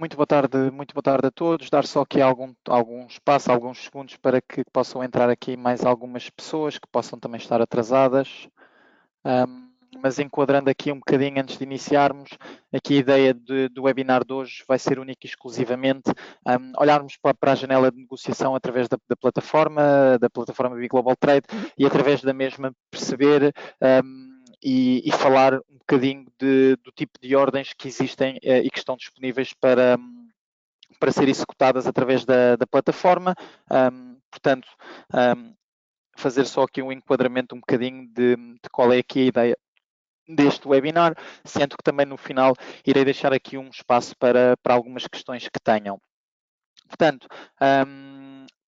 muito boa tarde a todos. Dar só aqui algum espaço, alguns segundos para que possam entrar aqui mais algumas pessoas que possam também estar atrasadas. Mas enquadrando aqui um bocadinho antes de iniciarmos, aqui a ideia do webinar de hoje vai ser única e exclusivamente olharmos para a janela de negociação através da plataforma Big Global Trade e através da mesma perceber e falar um bocadinho do tipo de ordens que existem e que estão disponíveis para ser executadas através da plataforma. Portanto, fazer só aqui um enquadramento um bocadinho de qual é aqui a ideia deste webinar, sendo que também no final irei deixar aqui um espaço para algumas questões que tenham. Portanto,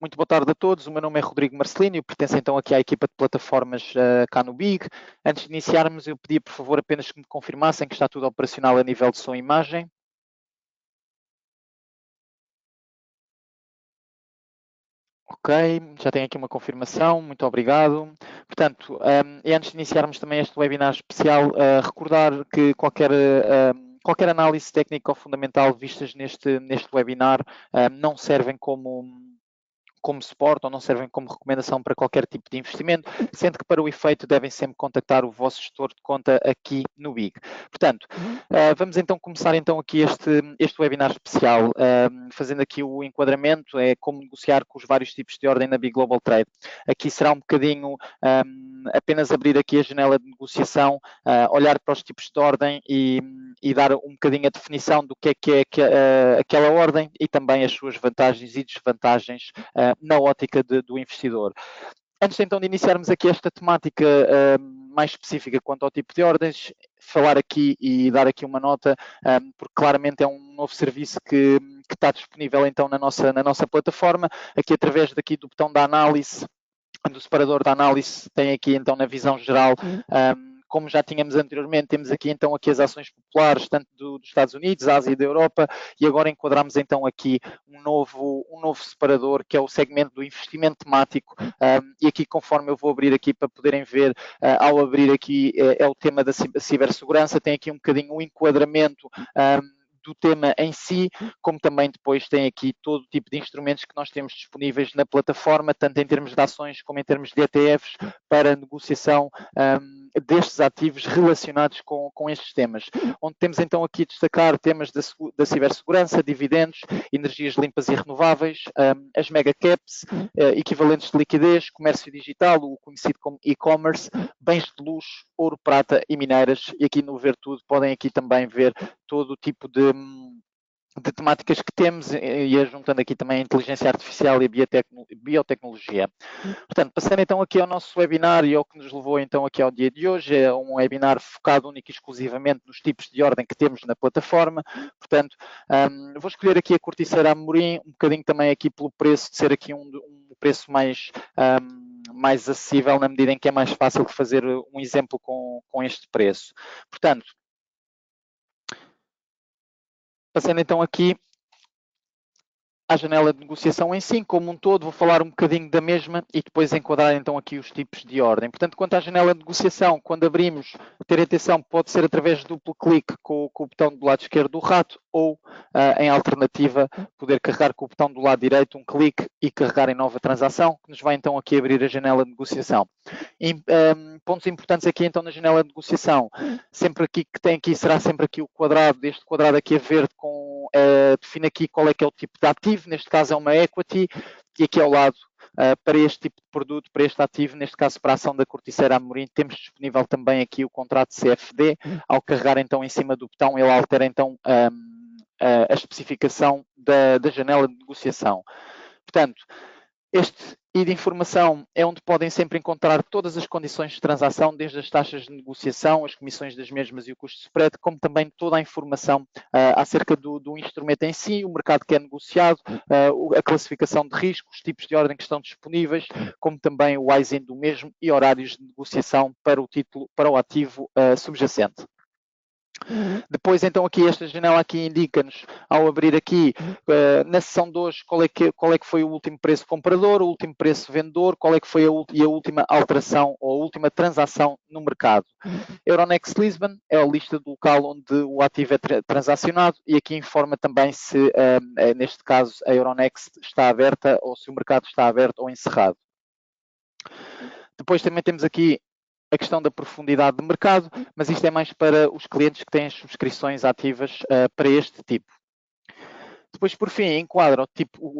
muito boa tarde a todos, o meu nome é Rodrigo Marcelino e pertenço então aqui à equipa de plataformas cá no BIG. Antes de iniciarmos, eu pedia por favor apenas que me confirmassem que está tudo operacional a nível de som e imagem. Ok, já tenho aqui uma confirmação, muito obrigado. Portanto, e antes de iniciarmos também este webinar especial, recordar que qualquer análise técnica ou fundamental vistas neste webinar não servem como suporte ou não servem como recomendação para qualquer tipo de investimento, sendo que para o efeito devem sempre contactar o vosso gestor de conta aqui no BIG. Portanto, vamos então começar então aqui este webinar especial, fazendo aqui o enquadramento, é como negociar com os vários tipos de ordem na Big Global Trade. Aqui será um bocadinho apenas abrir aqui a janela de negociação, olhar para os tipos de ordem e dar um bocadinho a definição do que é aquela ordem e também as suas vantagens e desvantagens na ótica do investidor. Antes então de iniciarmos aqui esta temática mais específica quanto ao tipo de ordens, falar aqui e dar aqui uma nota, porque claramente é um novo serviço que está disponível então na nossa plataforma, aqui através daqui do botão da análise, do separador da análise, tem aqui então na visão geral, como já tínhamos anteriormente, temos aqui então aqui as ações populares, tanto dos Estados Unidos, Ásia e da Europa, e agora enquadramos então aqui um novo separador, que é o segmento do investimento temático, e aqui conforme eu vou abrir aqui para poderem ver, ao abrir aqui é o tema da cibersegurança, tem aqui um bocadinho o enquadramento do tema em si, como também depois tem aqui todo tipo de instrumentos que nós temos disponíveis na plataforma, tanto em termos de ações como em termos de ETFs, para negociação destes ativos relacionados com estes temas, onde temos então aqui a destacar temas da cibersegurança, dividendos, energias limpas e renováveis, as mega caps, equivalentes de liquidez, comércio digital, o conhecido como e-commerce, bens de luxo, ouro, prata e mineiras, e aqui no Ver Tudo podem aqui também ver todo o tipo de temáticas que temos e juntando aqui também a inteligência artificial e a biotecnologia. Portanto, passando então aqui ao nosso webinar e ao que nos levou então aqui ao dia de hoje, é um webinar focado único e exclusivamente nos tipos de ordem que temos na plataforma. Portanto, vou escolher aqui a corticeira Amorim, um bocadinho também aqui pelo preço, de ser aqui um preço mais acessível, na medida em que é mais fácil de fazer um exemplo com este preço. Portanto, passando então aqui à janela de negociação em si, como um todo, vou falar um bocadinho da mesma e depois enquadrar então aqui os tipos de ordem. Portanto, quanto à janela de negociação, quando abrimos, ter atenção, pode ser através de duplo clique com o botão do lado esquerdo do rato ou, em alternativa, poder carregar com o botão do lado direito um clique e carregar em nova transação, que nos vai então aqui abrir a janela de negociação. Pontos importantes aqui então na janela de negociação, sempre aqui que tem aqui, será sempre aqui o quadrado, este quadrado aqui a verde define aqui qual é que é o tipo de ativo, neste caso é uma equity, e aqui ao lado, para este tipo de produto, para este ativo, neste caso para a ação da corticeira Amorim, temos disponível também aqui o contrato CFD, ao carregar então em cima do botão, ele altera então a especificação da janela de negociação. Portanto, este I de informação é onde podem sempre encontrar todas as condições de transação, desde as taxas de negociação, as comissões das mesmas e o custo de spread, como também toda a informação acerca do instrumento em si, o mercado que é negociado, a classificação de risco, os tipos de ordem que estão disponíveis, como também o ISIN do mesmo e horários de negociação para o título, para o ativo subjacente. Depois, então, aqui esta janela aqui indica-nos, ao abrir aqui, na sessão de hoje, qual é que foi o último preço comprador, o último preço vendedor, qual é que foi a última alteração ou a última transação no mercado. Euronext Lisbon é a lista do local onde o ativo é transacionado e aqui informa também se, neste caso, a Euronext está aberta ou se o mercado está aberto ou encerrado. Depois também temos aqui a questão da profundidade de mercado, mas isto é mais para os clientes que têm as subscrições ativas para este tipo. Depois, por fim, enquadra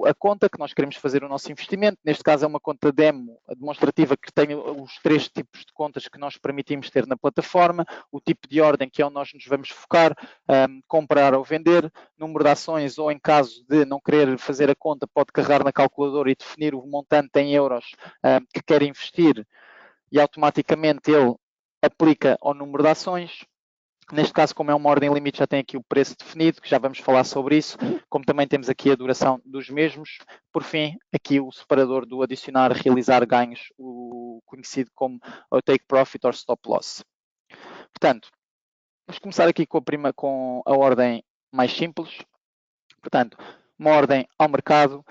a conta que nós queremos fazer o nosso investimento. Neste caso é uma conta demo demonstrativa que tem os 3 tipos de contas que nós permitimos ter na plataforma, o tipo de ordem que é onde nós nos vamos focar, comprar ou vender, número de ações ou em caso de não querer fazer a conta, pode carregar na calculadora e definir o montante em euros que quer investir e automaticamente ele aplica ao número de ações. Neste caso, como é uma ordem limite, já tem aqui o preço definido, que já vamos falar sobre isso, como também temos aqui a duração dos mesmos. Por fim, aqui o separador do adicionar, realizar ganhos, o conhecido como o take profit or stop loss. Portanto, vamos começar aqui com a ordem mais simples. Portanto, uma ordem ao mercado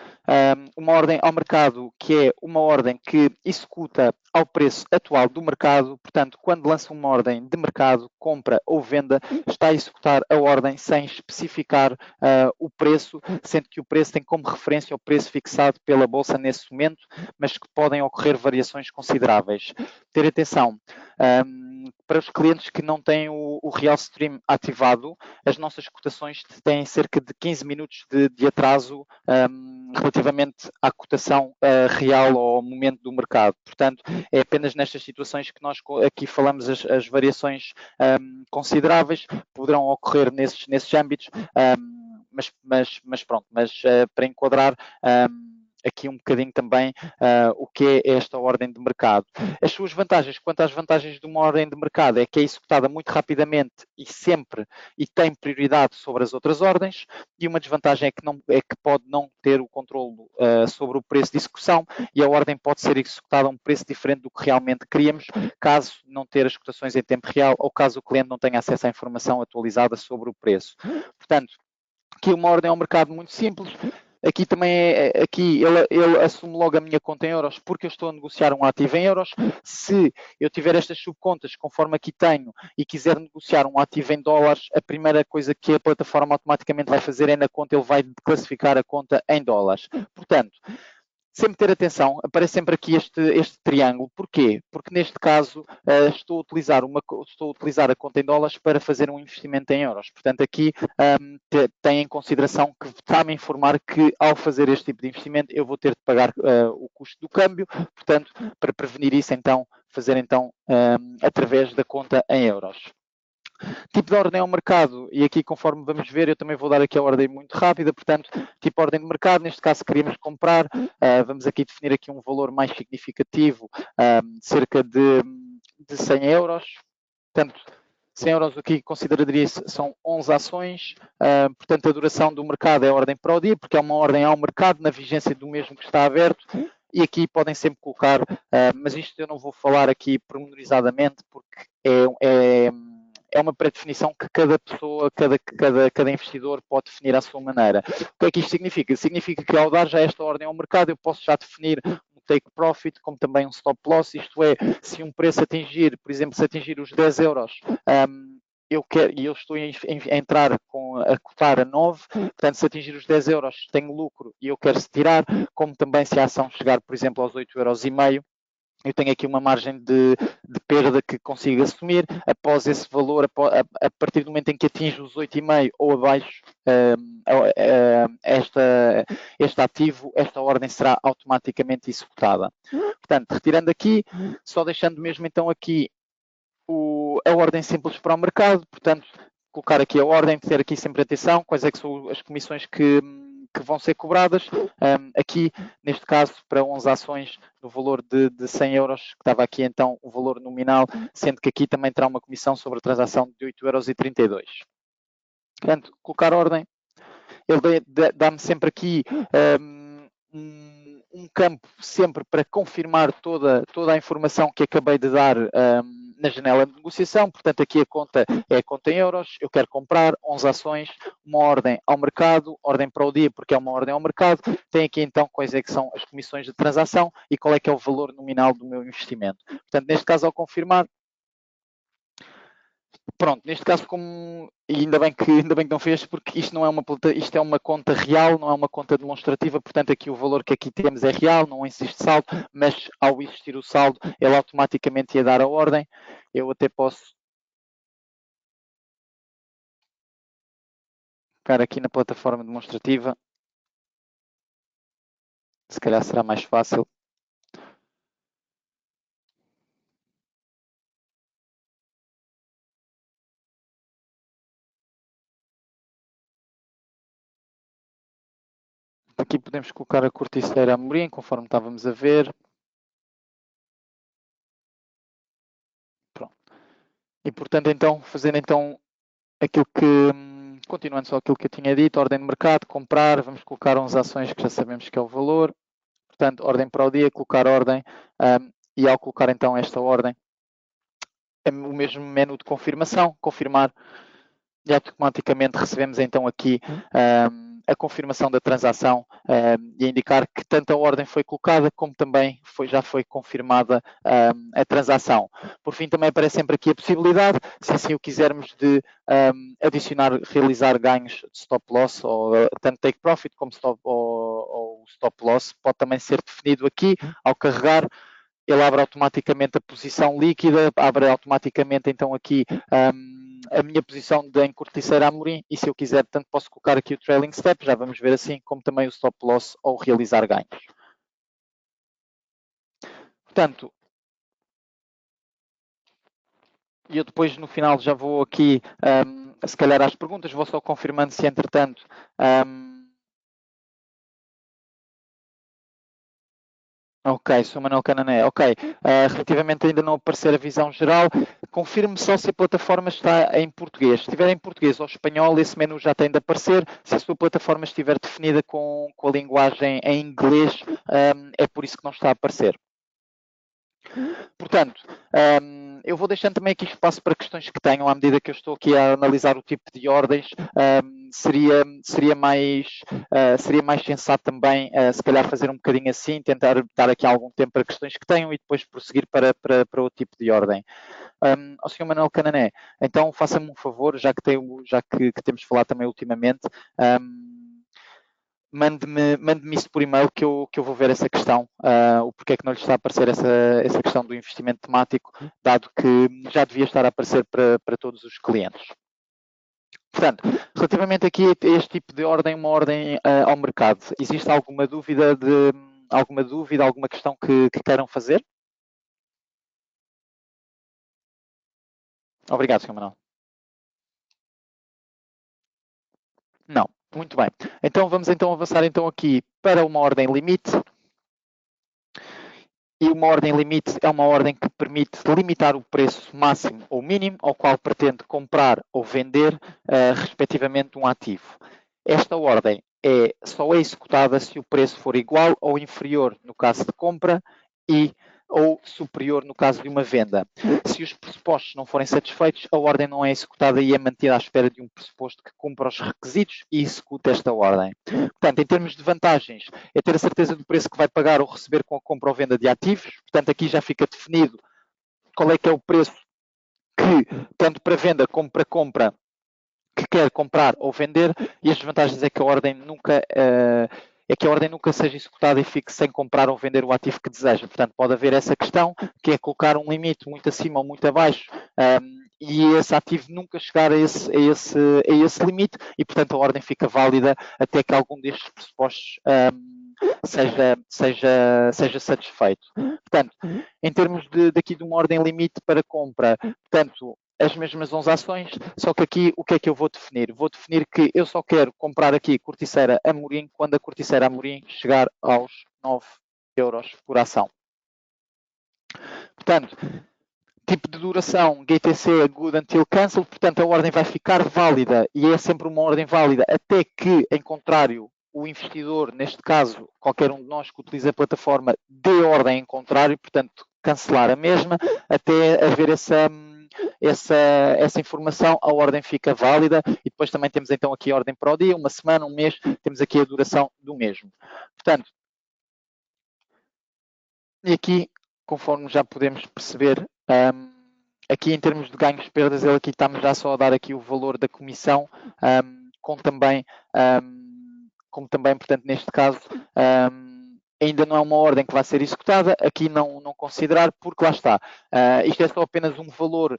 que é uma ordem que executa ao preço atual do mercado. Portanto, quando lança uma ordem de mercado, compra ou venda, está a executar a ordem sem especificar o preço, sendo que o preço tem como referência o preço fixado pela Bolsa nesse momento, mas que podem ocorrer variações consideráveis. Ter atenção, para os clientes que não têm o Real Stream ativado, as nossas cotações têm cerca de 15 minutos de atraso relativamente à cotação real ou ao momento do mercado. Portanto, é apenas nestas situações que nós aqui falamos as variações consideráveis, poderão ocorrer nesses âmbitos, mas pronto, para enquadrar aqui um bocadinho também o que é esta ordem de mercado. As suas vantagens, quanto às vantagens de uma ordem de mercado, é que é executada muito rapidamente e sempre e tem prioridade sobre as outras ordens, e uma desvantagem é que pode não ter o controle sobre o preço de execução e a ordem pode ser executada a um preço diferente do que realmente queríamos, caso não ter as cotações em tempo real ou caso o cliente não tenha acesso à informação atualizada sobre o preço. Portanto, aqui uma ordem ao mercado muito simples. Aqui também ele assume logo a minha conta em euros porque eu estou a negociar um ativo em euros. Se eu tiver estas subcontas conforme aqui tenho e quiser negociar um ativo em dólares, a primeira coisa que a plataforma automaticamente vai fazer é na conta, ele vai classificar a conta em dólares. Portanto, sempre ter atenção, aparece sempre aqui este triângulo. Porquê? Porque neste caso estou a utilizar a conta em dólares para fazer um investimento em euros. Portanto, aqui tem em consideração que está-me a informar que ao fazer este tipo de investimento eu vou ter de pagar o custo do câmbio. Portanto, para prevenir isso, então, fazer através da conta em euros. Tipo de ordem ao mercado, e aqui conforme vamos ver, eu também vou dar aqui a ordem muito rápida, portanto, tipo de ordem de mercado, neste caso queríamos comprar, vamos aqui definir aqui um valor mais significativo, cerca de 100 euros, portanto, 100 euros aqui consideraria são 11 ações, portanto a duração do mercado é a ordem para o dia, porque é uma ordem ao mercado na vigência do mesmo que está aberto, e aqui podem sempre colocar, mas isto eu não vou falar aqui pormenorizadamente, porque é uma pré-definição que cada pessoa, cada investidor pode definir à sua maneira. O que é que isto significa? Significa que ao dar já esta ordem ao mercado, eu posso já definir um take profit, como também um stop loss, isto é, se um preço atingir, por exemplo, se atingir os 10 euros, eu estou a entrar a cotar a 9, portanto, se atingir os 10 euros, tenho lucro e eu quero se tirar, como também se a ação chegar, por exemplo, aos 8,5 euros, eu tenho aqui uma margem de perda que consigo assumir. Após esse valor, a partir do momento em que atinge os 8,5 ou abaixo, este ativo, esta ordem será automaticamente executada. Portanto, retirando aqui, só deixando mesmo então aqui a ordem simples para o mercado, portanto, colocar aqui a ordem, ter aqui sempre atenção, quais é que são as comissões que vão ser cobradas. Aqui, neste caso, para 11 ações, no valor de 100 euros, que estava aqui então o valor nominal, sendo que aqui também terá uma comissão sobre a transação de 8,32 euros. Portanto, colocar ordem, ele dá-me sempre aqui um campo sempre para confirmar toda a informação que acabei de dar na janela de negociação, portanto aqui a conta é a conta em euros, eu quero comprar 11 ações, uma ordem ao mercado, ordem para o dia porque é uma ordem ao mercado, tem aqui então quais é que são as comissões de transação e qual é que é o valor nominal do meu investimento. Portanto, neste caso ao confirmar, pronto, neste caso como, e ainda bem que não fez, porque isto não é isto é uma conta real, não é uma conta demonstrativa, portanto aqui o valor que aqui temos é real, não existe saldo, mas ao existir o saldo, ele automaticamente ia dar a ordem. Eu até posso ficar aqui na plataforma demonstrativa, se calhar será mais fácil. Aqui podemos colocar a corticeira Amorim, conforme estávamos a ver. Pronto. E portanto, então, fazendo então aquilo que, continuando só aquilo que eu tinha dito, ordem de mercado, comprar, vamos colocar 11 ações que já sabemos que é o valor. Portanto, ordem para o dia, colocar ordem, e ao colocar então esta ordem, o mesmo menu de confirmação, confirmar, e automaticamente recebemos então aqui a confirmação da transação e a indicar que tanto a ordem foi colocada como também já foi confirmada a transação. Por fim, também aparece sempre aqui a possibilidade, se assim o quisermos, de adicionar, realizar ganhos de stop loss, ou tanto take profit como ou stop loss, pode também ser definido aqui ao carregar. Ele abre automaticamente a posição líquida, abre automaticamente então aqui a minha posição em corticeira Amorim, e se eu quiser, tanto posso colocar aqui o trailing step, já vamos ver assim, como também o stop loss ou realizar ganhos. Portanto, eu depois no final já vou aqui, se calhar às perguntas, vou só confirmando se entretanto ok, sou Manuel Canané. Ok, relativamente ainda não aparecer a visão geral, confirme só se a plataforma está em português. Se estiver em português ou espanhol, esse menu já tem de aparecer. Se a sua plataforma estiver definida com a linguagem em inglês, é por isso que não está a aparecer. Portanto, eu vou deixando também aqui espaço para questões que tenham, à medida que eu estou aqui a analisar o tipo de ordens, seria mais sensato também, se calhar fazer um bocadinho assim, tentar dar aqui algum tempo para questões que tenham e depois prosseguir para outro tipo de ordem. Ao Sr. Manuel Canané, então faça-me um favor, já que temos falado também ultimamente, mande-me isso por e-mail que eu vou ver essa questão, o porquê é que não lhe está a aparecer essa questão do investimento temático, dado que já devia estar a aparecer para todos os clientes. Portanto, relativamente aqui a este tipo de ordem, uma ordem ao mercado, existe alguma dúvida, alguma questão que queiram fazer? Obrigado, Sr. Manuel. Não. Muito bem. Então vamos então avançar então aqui para uma ordem limite. E uma ordem limite é uma ordem que permite limitar o preço máximo ou mínimo ao qual pretende comprar ou vender, respectivamente, um ativo. Esta ordem só é executada se o preço for igual ou inferior no caso de compra ou superior no caso de uma venda. Se os pressupostos não forem satisfeitos, a ordem não é executada e é mantida à espera de um pressuposto que cumpra os requisitos e execute esta ordem. Portanto, em termos de vantagens, é ter a certeza do preço que vai pagar ou receber com a compra ou venda de ativos. Portanto, aqui já fica definido qual é que é o preço que, tanto para venda como para compra, que quer comprar ou vender, e as vantagens é que a ordem nunca seja executada e fique sem comprar ou vender o ativo que deseja. Portanto, pode haver essa questão, que é colocar um limite muito acima ou muito abaixo, e esse ativo nunca chegar a esse limite, e portanto a ordem fica válida até que algum destes pressupostos seja satisfeito. Portanto, em termos daqui de uma ordem limite para compra, portanto, as mesmas 11 ações, só que aqui o que é que eu vou definir? Vou definir que eu só quero comprar aqui corticeira Amorim quando a corticeira Amorim chegar aos 9 euros por ação. Portanto, tipo de duração, GTC Good Until Cancel, portanto a ordem vai ficar válida e é sempre uma ordem válida até que, em contrário, o investidor, neste caso, qualquer um de nós que utiliza a plataforma, dê ordem em contrário, portanto, cancelar a mesma, até haver essa informação, a ordem fica válida e depois também temos então aqui a ordem para o dia, uma semana, um mês, temos aqui a duração do mesmo. Portanto, e aqui, conforme já podemos perceber, aqui em termos de ganhos e perdas, ele aqui estamos já só a dar aqui o valor da comissão, como também, portanto, neste caso, ainda não é uma ordem que vai ser executada, aqui não considerar, porque lá está. Isto é só apenas um valor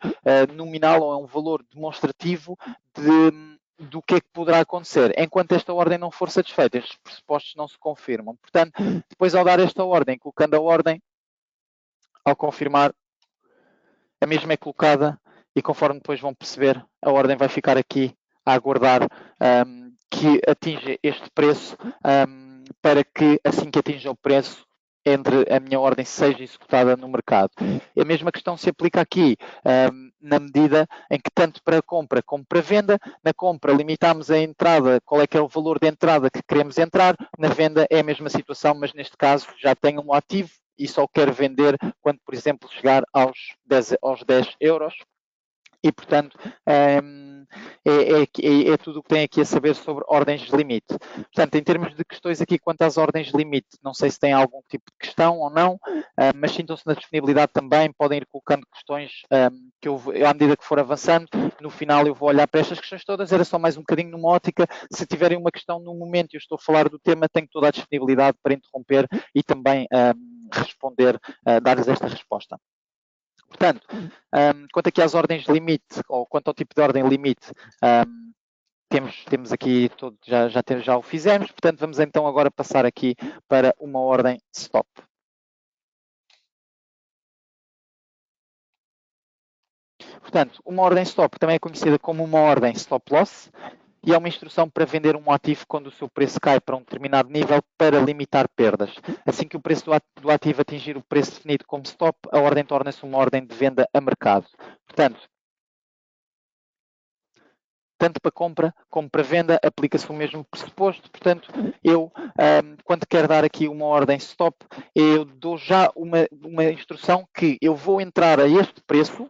nominal ou é um valor demonstrativo do que é que poderá acontecer. Enquanto esta ordem não for satisfeita, estes pressupostos não se confirmam. Portanto, depois ao dar esta ordem, colocando a ordem, ao confirmar, a mesma é colocada e conforme depois vão perceber, a ordem vai ficar aqui a aguardar que atinja este preço para que assim que atinja o preço entre a minha ordem seja executada no mercado. A mesma questão se aplica aqui, na medida em que tanto para a compra como para a venda, na compra limitamos a entrada, qual é que é o valor de entrada que queremos entrar, na venda é a mesma situação, mas neste caso já tenho um ativo e só quero vender quando, por exemplo, chegar aos 10 euros. E, portanto, é tudo o que tem aqui a saber sobre ordens de limite. Portanto, em termos de questões aqui quanto às ordens de limite, não sei se tem algum tipo de questão ou não, mas sintam-se na disponibilidade também, podem ir colocando questões que eu, à medida que for avançando, no final eu vou olhar para estas questões todas, era só mais um bocadinho numa ótica, se tiverem uma questão no momento e eu estou a falar do tema, tenho toda a disponibilidade para interromper e também responder, dar-lhes esta resposta. Portanto, quanto aqui às ordens de limite, ou quanto ao tipo de ordem limite, temos aqui todo, já o fizemos, portanto vamos então agora passar aqui para uma ordem stop. Portanto, uma ordem stop também é conhecida como uma ordem stop loss e é uma instrução para vender um ativo quando o seu preço cai para um determinado nível para limitar perdas. Assim que o preço do ativo atingir o preço definido como stop, a ordem torna-se uma ordem de venda a mercado. Portanto, tanto para compra como para venda, aplica-se o mesmo pressuposto. Portanto, eu, quando quero dar aqui uma ordem stop, eu dou já uma instrução que eu vou entrar a este preço,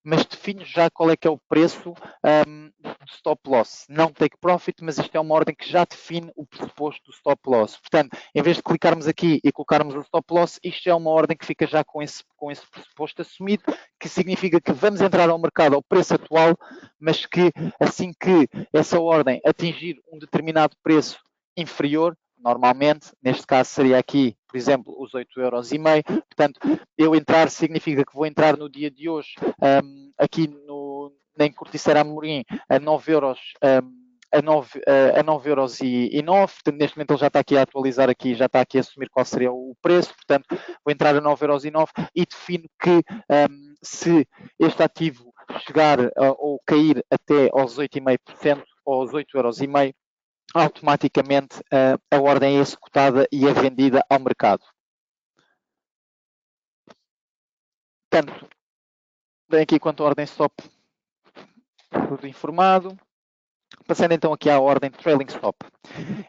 mas defino já qual é que é o preço do stop loss. Não take profit, mas isto é uma ordem que já define o pressuposto do stop loss. Portanto, em vez de clicarmos aqui e colocarmos o stop loss, isto é uma ordem que fica já com esse pressuposto assumido, que significa que vamos entrar ao mercado ao preço atual, mas que assim que essa ordem atingir um determinado preço inferior, normalmente, neste caso seria aqui, por exemplo, os 8,5 €. Portanto, eu entrar significa que vou entrar no dia de hoje aqui em Corticeira Amorim a 9 euros, a 9,09 €. Portanto, neste momento ele já está aqui a atualizar aqui, já está aqui a assumir qual seria o preço. Portanto, vou entrar a 9,09 € e defino que se este ativo chegar ou cair até aos 8,5% ou aos 8,5 €, automaticamente a ordem é executada e é vendida ao mercado. Portanto, bem aqui quanto à ordem stop, tudo informado. Passando então aqui à ordem trailing stop.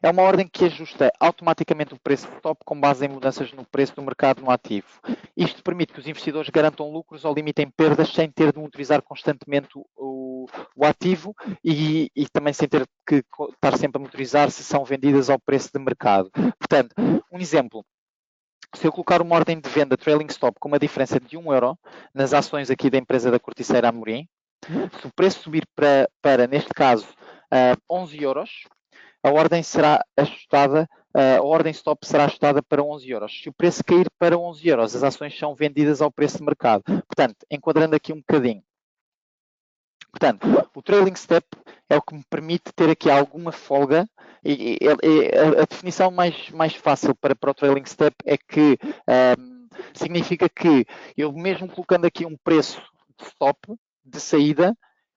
É uma ordem que ajusta automaticamente o preço de stop com base em mudanças no preço do mercado no ativo. Isto permite que os investidores garantam lucros ou limitem perdas sem ter de monitorizar constantemente o ativo e também sem ter que estar sempre a monitorizar se são vendidas ao preço de mercado. Portanto, um exemplo. Se eu colocar uma ordem de venda trailing stop com uma diferença de 1 € nas ações aqui da empresa da Corticeira Amorim, se o preço subir para neste caso, 11 €, a ordem será ajustada, a ordem stop será ajustada para 11 €. Se o preço cair para 11 €, as ações são vendidas ao preço de mercado. Portanto, enquadrando aqui um bocadinho. Portanto, o trailing step é o que me permite ter aqui alguma folga e a definição mais fácil para o trailing step é que significa que eu mesmo colocando aqui um preço de stop, de saída,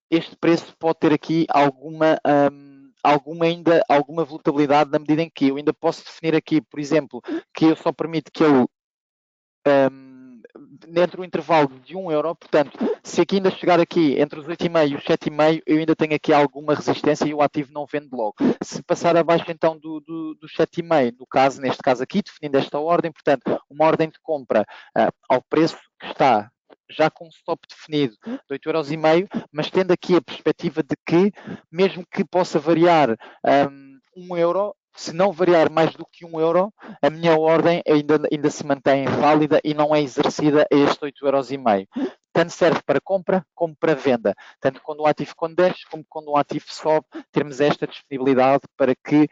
este preço pode ter aqui alguma volatilidade na medida em que eu ainda posso definir aqui, por exemplo, que eu só permito que ele dentro do intervalo de 1 euro, portanto, se aqui ainda chegar aqui entre os 8,5 e os 7,5, eu ainda tenho aqui alguma resistência e o ativo não vende logo. Se passar abaixo então dos 7,5, no caso, neste caso aqui, definindo esta ordem, portanto, uma ordem de compra ao preço que está já com um stop definido de 8,5 €, mas tendo aqui a perspectiva de que, mesmo que possa variar 1 euro, se não variar mais do que 1 euro, a minha ordem ainda se mantém válida e não é exercida a estes 8,5 €. Tanto serve para compra como para venda. Tanto quando o ativo desce, como quando o ativo sobe, termos esta disponibilidade para que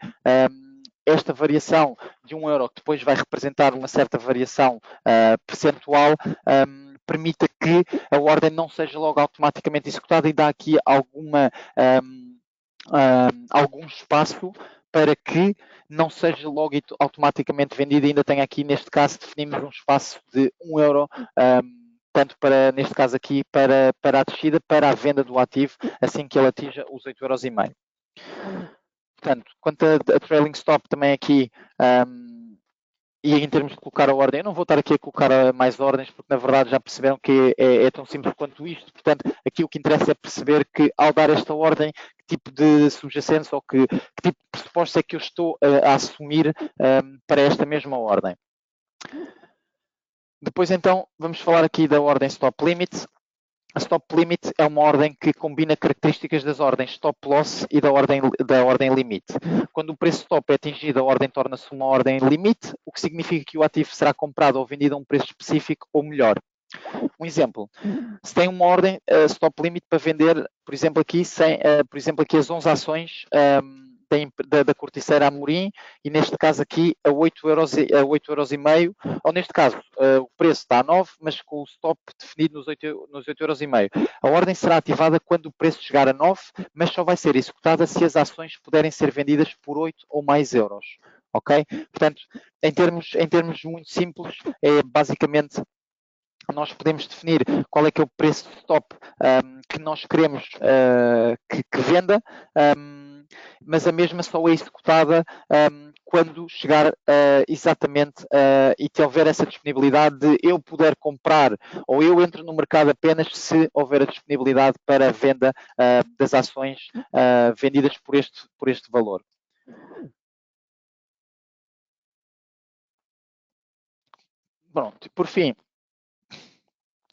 esta variação de 1 euro, que depois vai representar uma certa variação percentual, permita que a ordem não seja logo automaticamente executada e dá aqui algum espaço para que não seja logo automaticamente vendida. Ainda tem aqui, neste caso, definimos um espaço de 1 euro, tanto para, neste caso aqui, para a descida, para a venda do ativo, assim que ele atinja os 8,5 €. Portanto, quanto a trailing stop também aqui, e em termos de colocar a ordem, eu não vou estar aqui a colocar mais ordens, porque na verdade já perceberam que é tão simples quanto isto. Portanto, aqui o que interessa é perceber que ao dar esta ordem, que tipo de subjacentes ou que tipo de pressupostos é que eu estou a assumir para esta mesma ordem. Depois então, vamos falar aqui da ordem stop limit. A stop limit é uma ordem que combina características das ordens stop loss e da ordem limite. Quando o preço stop é atingido, a ordem torna-se uma ordem limite, o que significa que o ativo será comprado ou vendido a um preço específico ou melhor. Um exemplo, se tem uma ordem stop limit para vender, por exemplo, aqui as 11 ações da Corticeira Amorim, e neste caso aqui a 8,5 €, ou neste caso o preço está a 9, mas com o stop definido nos 8,5 €. A ordem será ativada quando o preço chegar a 9, mas só vai ser executada se as ações puderem ser vendidas por 8 ou mais euros. Ok? Portanto, em termos muito simples, é basicamente nós podemos definir qual é que é o preço de stop que nós queremos que venda, mas a mesma só é executada quando chegar exatamente e que houver essa disponibilidade de eu poder comprar, ou eu entro no mercado apenas se houver a disponibilidade para a venda das ações vendidas por este valor. Pronto, por fim,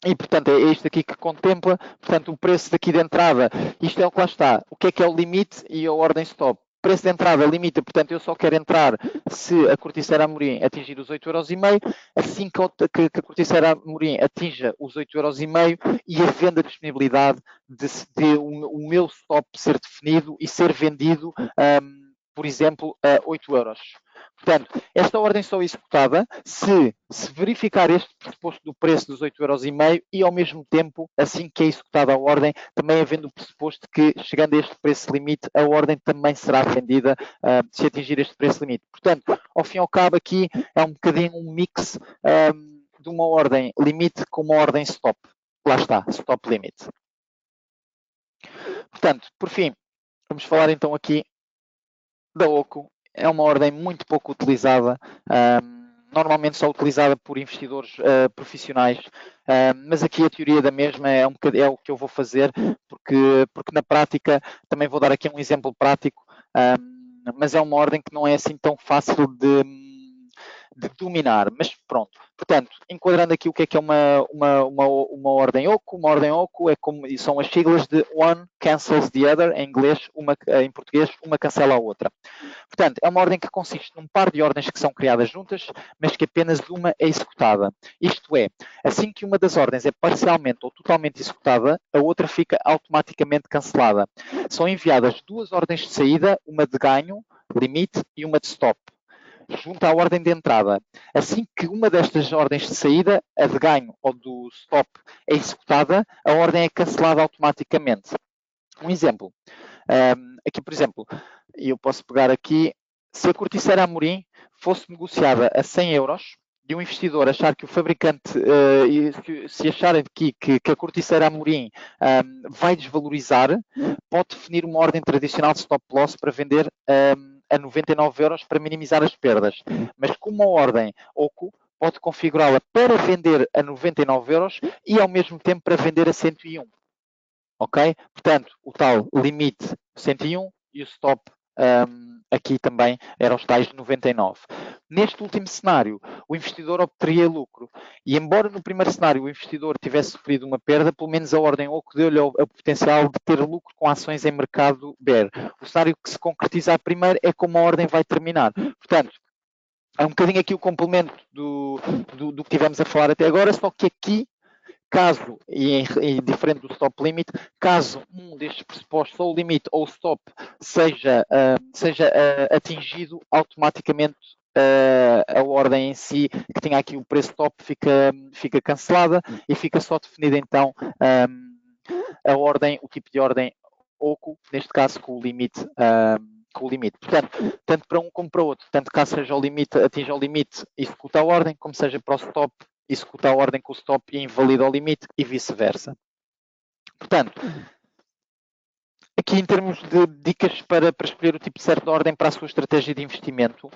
e, portanto, é isto aqui que contempla, portanto, o preço daqui de entrada, isto é o que lá está. O que é o limite e a ordem stop? O preço de entrada limita, portanto, eu só quero entrar se a Corticeira Amorim atingir os 8,5 €, assim que a Corticeira Amorim atinja os 8,5 € e a venda disponibilidade de o meu stop ser definido e ser vendido, por exemplo, a 8 €. Portanto, esta ordem só é executada se verificar este pressuposto do preço dos 8,5 € e, ao mesmo tempo, assim que é executada a ordem, também havendo o pressuposto que, chegando a este preço limite, a ordem também será vendida se atingir este preço limite. Portanto, ao fim e ao cabo, aqui é um bocadinho um mix de uma ordem limite com uma ordem stop. Lá está, stop limit. Portanto, por fim, vamos falar então aqui da OCO. É uma ordem muito pouco utilizada, normalmente só utilizada por investidores profissionais, mas aqui a teoria da mesma é o que eu vou fazer, porque na prática, também vou dar aqui um exemplo prático, mas é uma ordem que não é assim tão fácil de dominar, mas pronto. Portanto, enquadrando aqui o que é uma ordem OCO. Uma ordem OCO são as siglas de One Cancels the Other, em inglês, em português, uma cancela a outra. Portanto, é uma ordem que consiste num par de ordens que são criadas juntas, mas que apenas uma é executada. Isto é, assim que uma das ordens é parcialmente ou totalmente executada, a outra fica automaticamente cancelada. São enviadas duas ordens de saída, uma de ganho, limite, e uma de stop, junto à ordem de entrada. Assim que uma destas ordens de saída, a de ganho ou do stop, é executada, a ordem é cancelada automaticamente. Um exemplo. Aqui, por exemplo, eu posso pegar aqui, se a Corticeira Amorim fosse negociada a 100 € e um investidor achar que o fabricante, se acharem aqui que a Corticeira Amorim vai desvalorizar, pode definir uma ordem tradicional de stop loss para vender a 99 € para minimizar as perdas. Mas com uma ordem OCO, pode configurá-la para vender a 99 euros e ao mesmo tempo para vender a 101. Ok? Portanto, o tal limite 101 e o stop aqui também eram os tais 99. Neste último cenário, o investidor obteria lucro. E embora no primeiro cenário o investidor tivesse sofrido uma perda, pelo menos a ordem OCO deu-lhe o potencial de ter lucro com ações em mercado bear. O cenário que se concretizar primeiro é como a ordem vai terminar. Portanto, é um bocadinho aqui o complemento do que tivemos a falar até agora, só que aqui, caso, e diferente do stop limit, caso um destes pressupostos, ou o limite ou o stop, seja atingido, automaticamente a ordem em si, que tinha aqui o preço stop, fica cancelada e fica só definida então a ordem, o tipo de ordem OCO, neste caso com o limite. Portanto, tanto para um como para o outro, tanto caso seja o limite, atinja o limite, executa a ordem, como seja para o stop, executa a ordem com o stop e invalida o limite e vice-versa. Portanto, aqui em termos de dicas para escolher o tipo certo de ordem para a sua estratégia de investimento,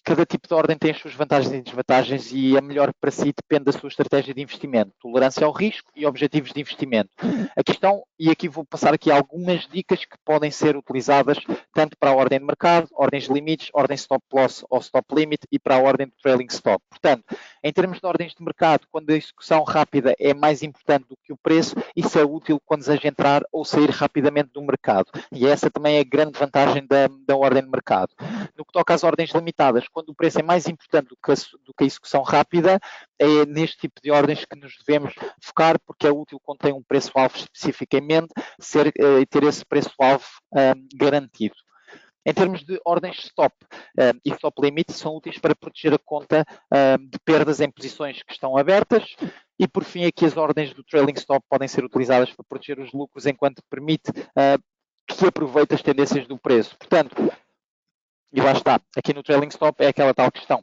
cada tipo de ordem tem as suas vantagens e desvantagens e a melhor para si depende da sua estratégia de investimento, tolerância ao risco e objetivos de investimento. A questão, e aqui vou passar aqui algumas dicas que podem ser utilizadas tanto para a ordem de mercado, ordens de limites, ordem stop loss ou stop limit e para a ordem de trailing stop. Portanto, em termos de ordens de mercado, quando a execução rápida é mais importante do que o preço, isso é útil quando deseja entrar ou sair rapidamente do mercado. E essa também é a grande vantagem da ordem de mercado. No que toca às ordens limitadas, quando o preço é mais importante do que a execução rápida, é neste tipo de ordens que nos devemos focar, porque é útil quando tem um preço-alvo especificamente, ter esse preço-alvo garantido. Em termos de ordens stop e stop limit, são úteis para proteger a conta de perdas em posições que estão abertas. E, por fim, aqui as ordens do trailing stop podem ser utilizadas para proteger os lucros enquanto permite que aproveite as tendências do preço. Portanto, e lá está, aqui no trailing stop é aquela tal questão.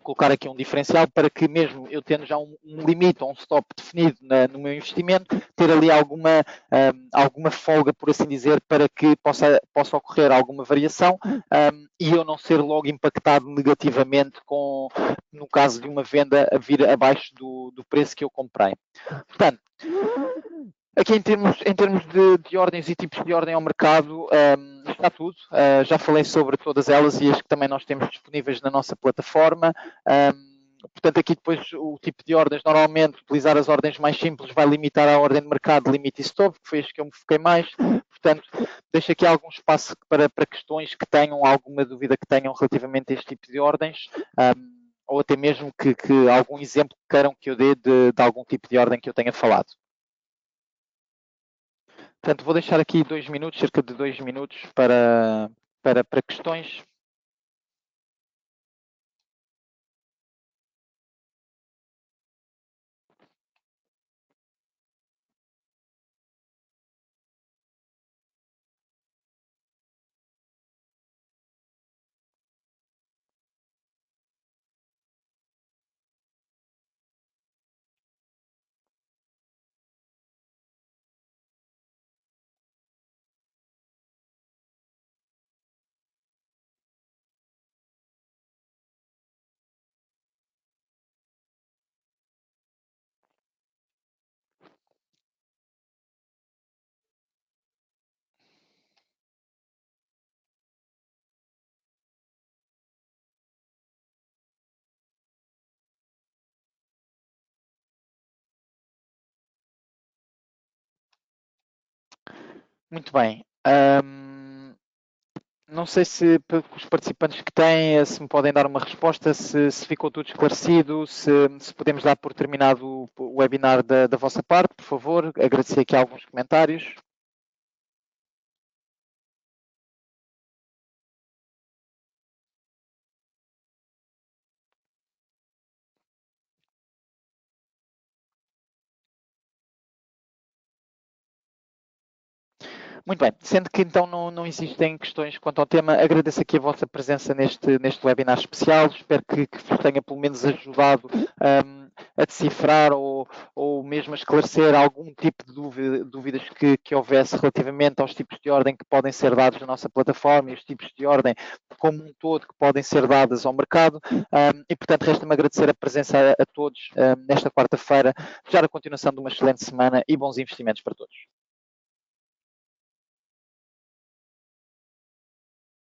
Colocar aqui um diferencial para que mesmo eu tendo já um limite ou um stop definido no meu investimento, ter ali alguma folga, por assim dizer, para que possa ocorrer alguma variação e eu não ser logo impactado negativamente no caso de uma venda a vir abaixo do preço que eu comprei. Portanto, aqui em termos de ordens e tipos de ordem ao mercado, está tudo. Já falei sobre todas elas e as que também nós temos disponíveis na nossa plataforma. Portanto, aqui depois o tipo de ordens, normalmente utilizar as ordens mais simples vai limitar a ordem de mercado, limite e stop, que foi as que eu me foquei mais. Portanto, deixo aqui algum espaço para questões que tenham, alguma dúvida que tenham relativamente a este tipo de ordens. Ou até mesmo que algum exemplo queiram que eu dê de algum tipo de ordem que eu tenha falado. Portanto, vou deixar aqui 2 minutos, cerca de 2 minutos para questões. Muito bem. Não sei se os participantes que têm, se me podem dar uma resposta, se ficou tudo esclarecido, se podemos dar por terminado o webinar da vossa parte, por favor. Agradecer aqui alguns comentários. Muito bem, sendo que então não existem questões quanto ao tema, agradeço aqui a vossa presença neste webinar especial, espero que vos tenha pelo menos ajudado a decifrar ou mesmo a esclarecer algum tipo de dúvidas que houvesse relativamente aos tipos de ordem que podem ser dados na nossa plataforma e os tipos de ordem como um todo que podem ser dadas ao mercado. E, portanto, resta-me agradecer a presença a todos nesta quarta-feira. Já a continuação de uma excelente semana e bons investimentos para todos.